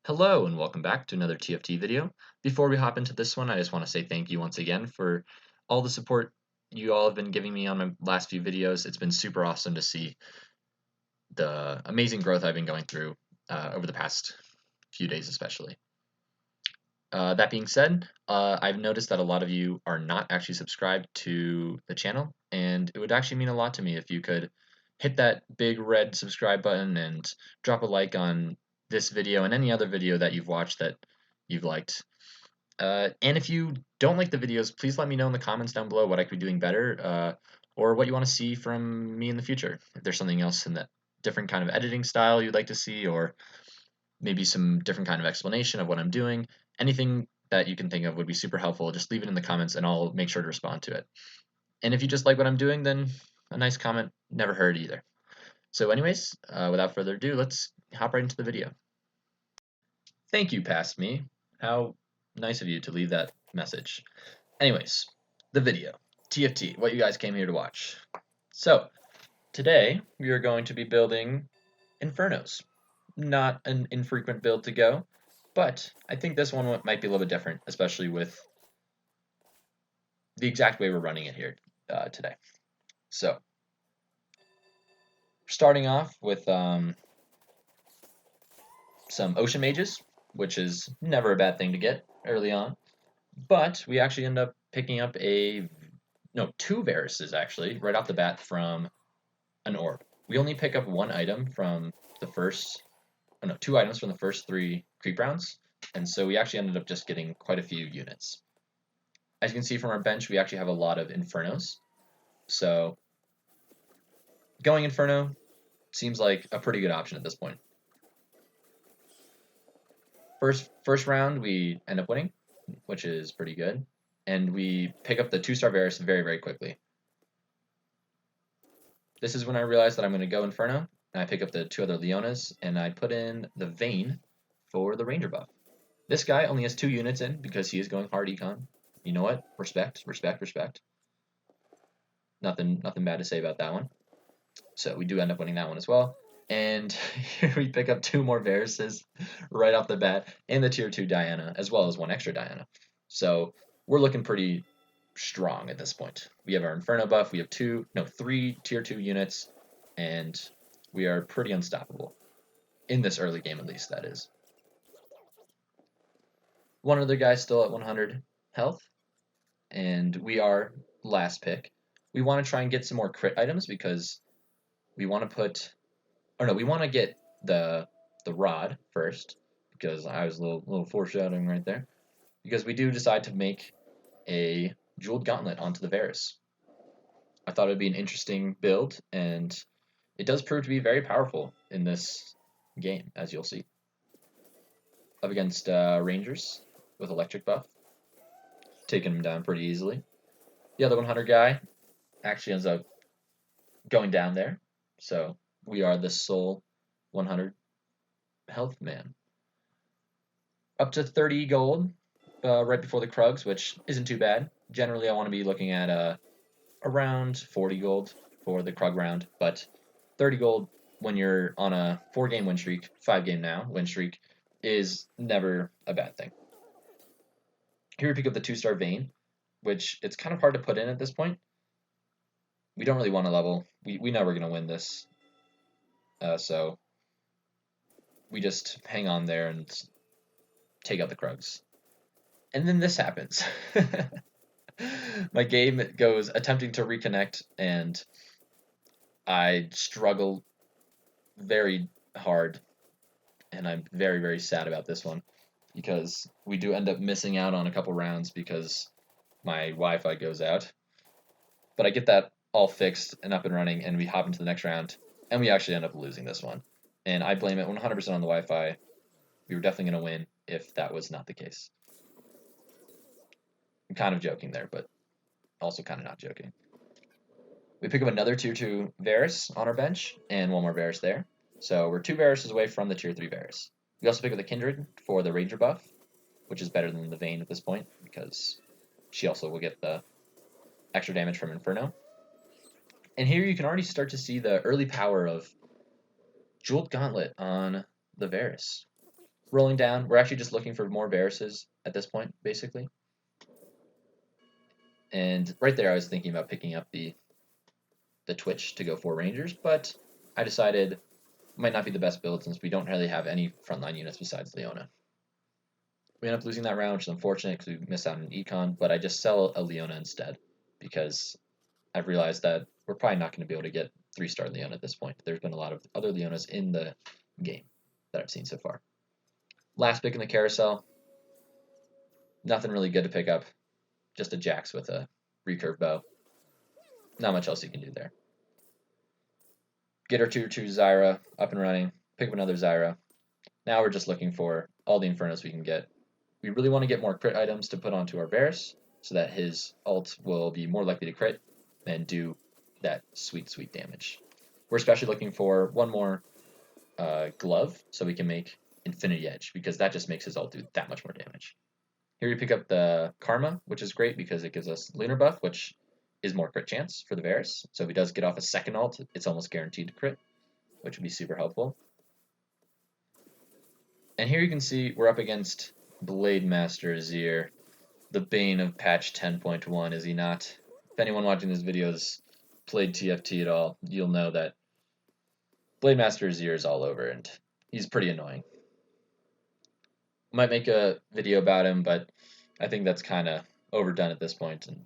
Hello and welcome back to another TFT video. Before we hop into this one, I just want to say thank you once again for all the support you all have been giving me on my last few videos. It's been super awesome to see the amazing growth I've been going through over the past few days especially. That being said, I've noticed that a lot of you are not actually subscribed to the channel, and it would actually mean a lot to me if you could hit that big red subscribe button and drop a like on this video and any other video that you've watched that you've liked. And if you don't like the videos, please let me know in the comments down below what I could be doing better, or what you want to see from me in the future. If there's something else in that different kind of editing style you'd like to see, or maybe some different kind of explanation of what I'm doing, anything that you can think of would be super helpful. Just leave it in the comments and I'll make sure to respond to it. And if you just like what I'm doing, then a nice comment never hurt either. So anyways, without further ado, let's hop right into the video. Thank you, past me. How nice of you to leave that message. Anyways, the video. TFT, what you guys came here to watch. So, today we are going to be building infernos. Not an infrequent build to go, but I think this one might be a little bit different, especially with the exact way we're running it here today. So, starting off with some ocean mages, which is never a bad thing to get early on, but we actually end up picking up two Varuses actually right off the bat from an orb. We only pick up one item from the first, two items from the first 3 creep rounds, and so we actually ended up just getting quite a few units. As you can see from our bench, we actually have a lot of infernos, so going inferno seems like a pretty good option at this point. First round we end up winning, which is pretty good, and we pick up the 2-star Varus very, very quickly. This is when I realized that I'm going to go inferno, and I pick up the 2 other Leonas, and I put in the Vayne for the Ranger buff. This guy only has 2 units in because he is going hard econ. You know what? Respect, respect, respect. Nothing bad to say about that one. So we do end up winning that one as well. And here we pick up 2 more Varuses right off the bat, and the tier 2 Diana, as well as 1 extra Diana. So we're looking pretty strong at this point. We have our Inferno buff, we have 3 tier 2 units, and we are pretty unstoppable. In this early game at least, that is. One other guy still at 100 health, and we are last pick. We want to try and get some more crit items because we want to get the rod first, because I was a little foreshadowing right there, because we do decide to make a jeweled gauntlet onto the Varus. I thought it would be an interesting build, and it does prove to be very powerful in this game, as you'll see. Up against Rangers with electric buff, taking him down pretty easily. The other 100 guy actually ends up going down there, so we are the sole 100 health man. Up to 30 gold right before the Krugs, which isn't too bad. Generally, I want to be looking at around 40 gold for the Krug round, but 30 gold when you're on a 4-game win streak, 5-game now win streak, is never a bad thing. Here we pick up the 2-star Vayne, which it's kind of hard to put in at this point. We don't really want to level. We know we're going to win this. So we just hang on there and take out the Krugs. And then this happens. My game goes attempting to reconnect, and I struggle very hard, and I'm very, very sad about this one, because we do end up missing out on a couple rounds because my Wi-Fi goes out. But I get that all fixed and up and running, and we hop into the next round, and we actually end up losing this one. And I blame it 100% on the Wi-Fi. We were definitely going to win if that was not the case. I'm kind of joking there, but also kind of not joking. We pick up another tier 2 Varus on our bench, and 1 more Varus there. So we're 2 Varuses away from the tier 3 Varus. We also pick up the Kindred for the Ranger buff, which is better than the Vayne at this point, because she also will get the extra damage from Inferno. And here you can already start to see the early power of Jeweled Gauntlet on the Varus. Rolling down, we're actually just looking for more Varuses at this point, basically. And right there, I was thinking about picking up the Twitch to go for Rangers, but I decided it might not be the best build since we don't really have any frontline units besides Leona. We end up losing that round, which is unfortunate because we missed out on an econ, but I just sell a Leona instead because I've realized that we're probably not going to be able to get 3-star Leona at this point. There's been a lot of other Leonas in the game that I've seen so far. Last pick in the carousel, nothing really good to pick up, just a Jax with a recurve bow. Not much else you can do there. Get our 2/2 Zyra up and running, pick up another Zyra. Now we're just looking for all the Infernos we can get. We really want to get more crit items to put onto our Varus so that his ult will be more likely to crit and do that sweet, sweet damage. We're especially looking for one more glove so we can make Infinity Edge because that just makes his ult do that much more damage. Here we pick up the Karma, which is great because it gives us Lunar buff, which is more crit chance for the Varus. So if he does get off a second ult, it's almost guaranteed to crit, which would be super helpful. And here you can see we're up against Blademaster Azir, the bane of patch 10.1, is he not? If anyone watching this video has played TFT at all, you'll know that Blademaster Azir is all over, and he's pretty annoying. Might make a video about him, but I think that's kind of overdone at this point, and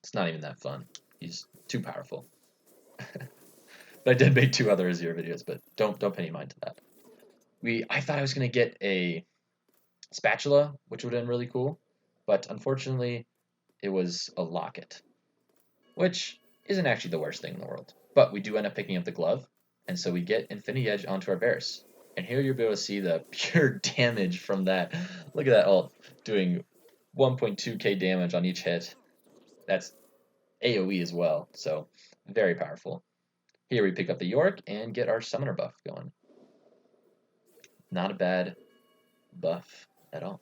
it's not even that fun. He's too powerful. But I did make 2 other Azir videos, but don't pay any mind to that. I thought I was gonna get a spatula, which would have been really cool, but unfortunately, it was a locket, which isn't actually the worst thing in the world. But we do end up picking up the glove, and so we get Infinity Edge onto our Varus. And here you'll be able to see the pure damage from that. Look at that ult, doing 1.2k damage on each hit. That's AoE as well, so very powerful. Here we pick up the York and get our summoner buff going. Not a bad buff at all.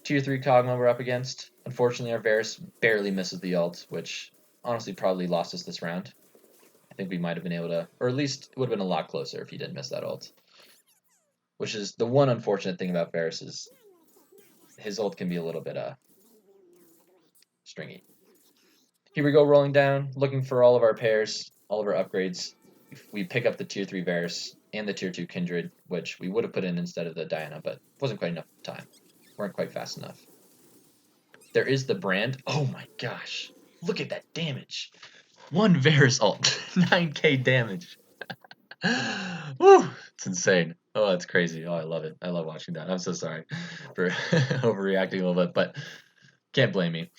Tier 3 Kog'Maw we're up against. Unfortunately, our Varus barely misses the ult, which honestly probably lost us this round. I think we might have been able to, or at least it would have been a lot closer if he didn't miss that ult. Which is the one unfortunate thing about Varus is his ult can be a little bit stringy. Here we go rolling down, looking for all of our pairs, all of our upgrades. We pick up the tier 3 Varus and the tier 2 Kindred, which we would have put in instead of the Diana, but wasn't quite enough time. Weren't quite fast enough. There is the brand. Oh my gosh. Look at that damage. One Varus ult. 9k damage. Woo! It's insane. Oh, that's crazy. Oh, I love it. I love watching that. I'm so sorry for overreacting a little bit, but can't blame me.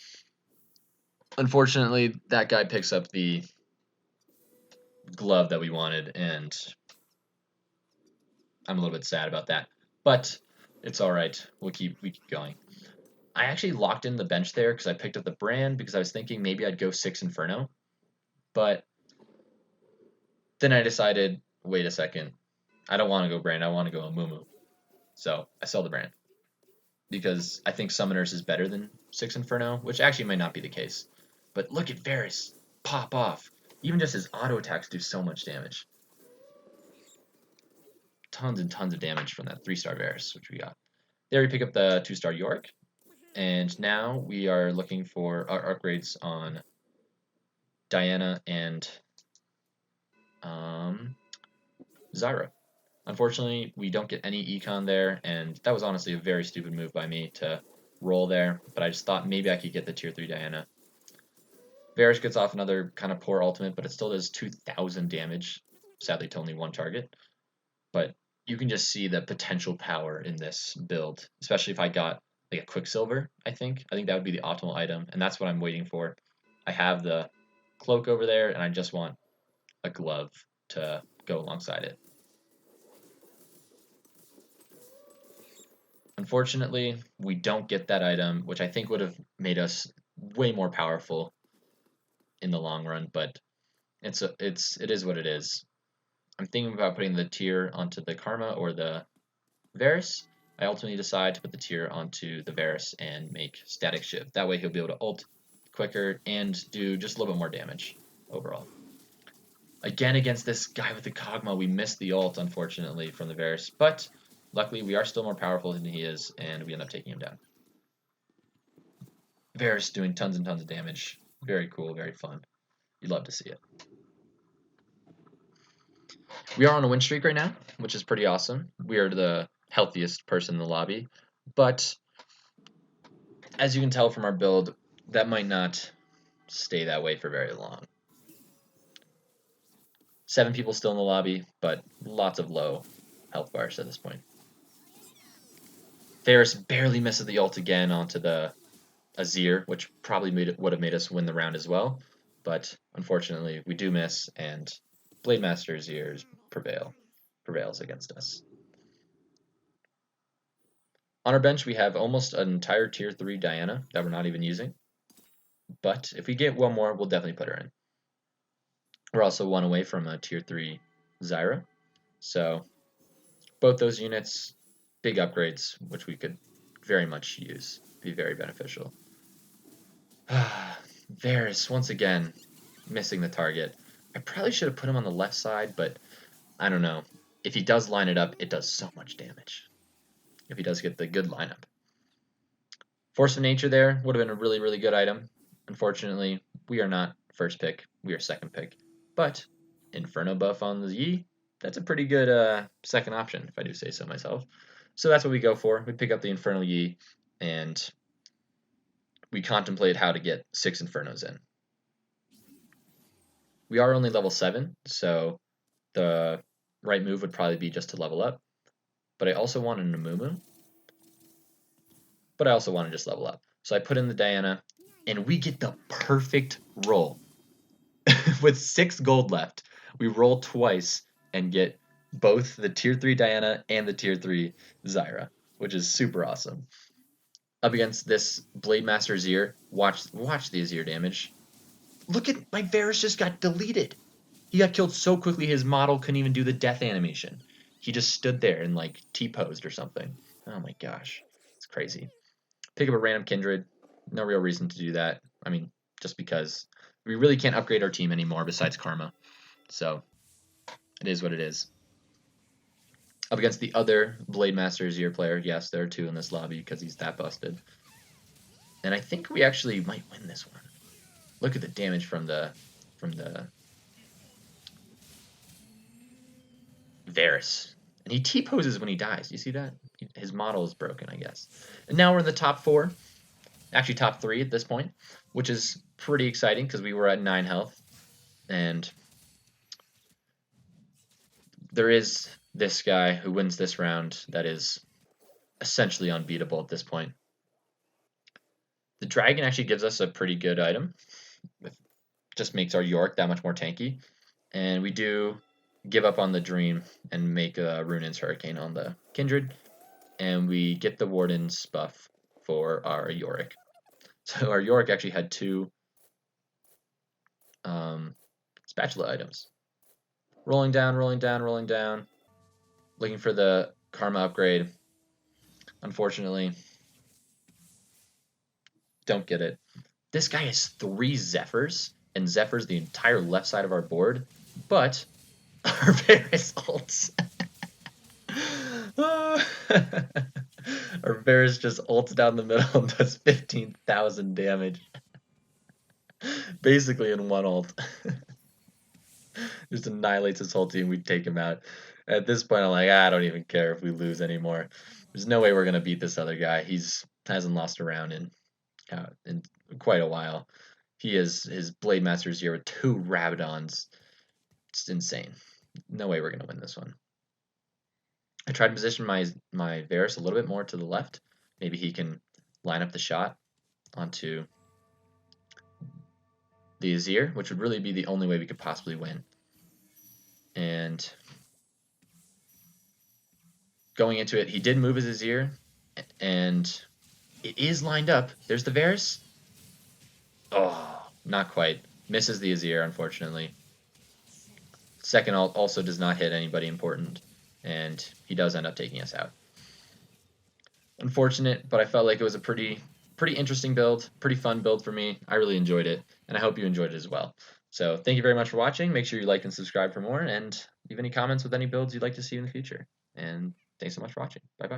Unfortunately, that guy picks up the glove that we wanted, and I'm a little bit sad about that. But it's all right. We keep going. I actually locked in the bench there because I picked up the brand because I was thinking maybe I'd go 6 Inferno. But then I decided, wait a second, I don't want to go brand, I want to go Amumu. So I sell the brand. Because I think Summoners is better than 6 Inferno, which actually might not be the case. But look at Varus pop off. Even just his auto attacks do so much damage. Tons and tons of damage from that 3-star Varus, which we got. There we pick up the 2-star York. And now we are looking for our upgrades on Diana and Zyra. Unfortunately, we don't get any econ there, and that was honestly a very stupid move by me to roll there, but I just thought maybe I could get the tier 3 Diana. Varus gets off another kind of poor ultimate, but it still does 2,000 damage, sadly to only one target. But you can just see the potential power in this build, especially if I got like a Quicksilver, I think. I think that would be the optimal item, and that's what I'm waiting for. I have the cloak over there, and I just want a glove to go alongside it. Unfortunately, we don't get that item, which I think would have made us way more powerful in the long run, but it is what it is. I'm thinking about putting the tier onto the Karma or the Varus. I ultimately decide to put the tier onto the Varus and make Static Shiv. That way he'll be able to ult quicker and do just a little bit more damage overall. Again, against this guy with the Kog'Maw, we missed the ult, unfortunately, from the Varus. But luckily, we are still more powerful than he is, and we end up taking him down. Varus doing tons and tons of damage. Very cool, very fun. You'd love to see it. We are on a win streak right now, which is pretty awesome. We are the healthiest person in the lobby. But as you can tell from our build, that might not stay that way for very long. 7 people still in the lobby, but lots of low health bars at this point. Varus barely misses the ult again onto the Azir, which probably would have made us win the round as well. But unfortunately, we do miss, and Blademaster Azir prevails against us. On our bench, we have almost an entire tier 3 Diana that we're not even using. But if we get one more, we'll definitely put her in. We're also one away from a tier 3 Zyra. So both those units, big upgrades, which we could very much use. Be very beneficial. Varus, once again, missing the target. I probably should have put him on the left side, but I don't know. If he does line it up, it does so much damage. If he does get the good lineup. Force of Nature there would have been a really, really good item. Unfortunately, we are not first pick. We are second pick. But Inferno buff on the Yi, that's a pretty good second option, if I do say so myself. So that's what we go for. We pick up the Inferno Yi, and we contemplate how to get 6 Infernos in. We are only level 7, so the right move would probably be just to level up. But I also want an Amumu. But I also want to just level up. So I put in the Diana, and we get the perfect roll. With 6 gold left, we roll twice and get both the tier 3 Diana and the tier 3 Zyra, which is super awesome. Up against this Blademaster Azir, watch the Azir damage. Look at my Varus just got deleted. He got killed so quickly his model couldn't even do the death animation. He just stood there and like T-posed or something. Oh my gosh, it's crazy. Pick up a random Kindred. No real reason to do that. I mean, just because we really can't upgrade our team anymore besides Karma. So it is what it is. Up against the other Blademaster Azir player. Yes, there are 2 in this lobby because he's that busted. And I think we actually might win this one. Look at the damage from the Varus. And he T-poses when he dies. You see that? His model is broken, I guess. And now we're in the top 4. Actually, top 3 at this point, which is pretty exciting because we were at 9 health. And there is this guy who wins this round that is essentially unbeatable at this point. The dragon actually gives us a pretty good item. It just makes our Yorick that much more tanky. And we do give up on the dream and make a Runin's Hurricane on the Kindred. And we get the Warden's buff for our Yorick. So our Yorick actually had 2 spatula items. Rolling down, rolling down, rolling down. Looking for the Karma upgrade. Unfortunately, don't get it. This guy has 3 Zephyrs, and Zephyrs the entire left side of our board, but our Varus ults. Our Varus just ults down the middle and does 15,000 damage. Basically in one ult. Just annihilates his whole team, we take him out. At this point, I'm like, I don't even care if we lose anymore. There's no way we're going to beat this other guy. Hasn't lost a round in quite a while. He is his Blademaster's here with 2 Rabadons. It's insane. No way we're going to win this one. I tried to position my Varus a little bit more to the left. Maybe he can line up the shot onto the Azir, which would really be the only way we could possibly win. And going into it, he did move his Azir, and it is lined up. There's the Varus. Oh, not quite. Misses the Azir, unfortunately. Second ult also does not hit anybody important, and he does end up taking us out. Unfortunate, but I felt like it was a pretty interesting build, pretty fun build for me. I really enjoyed it, and I hope you enjoyed it as well. So thank you very much for watching. Make sure you like and subscribe for more, and leave any comments with any builds you'd like to see in the future. And thanks so much for watching. Bye bye.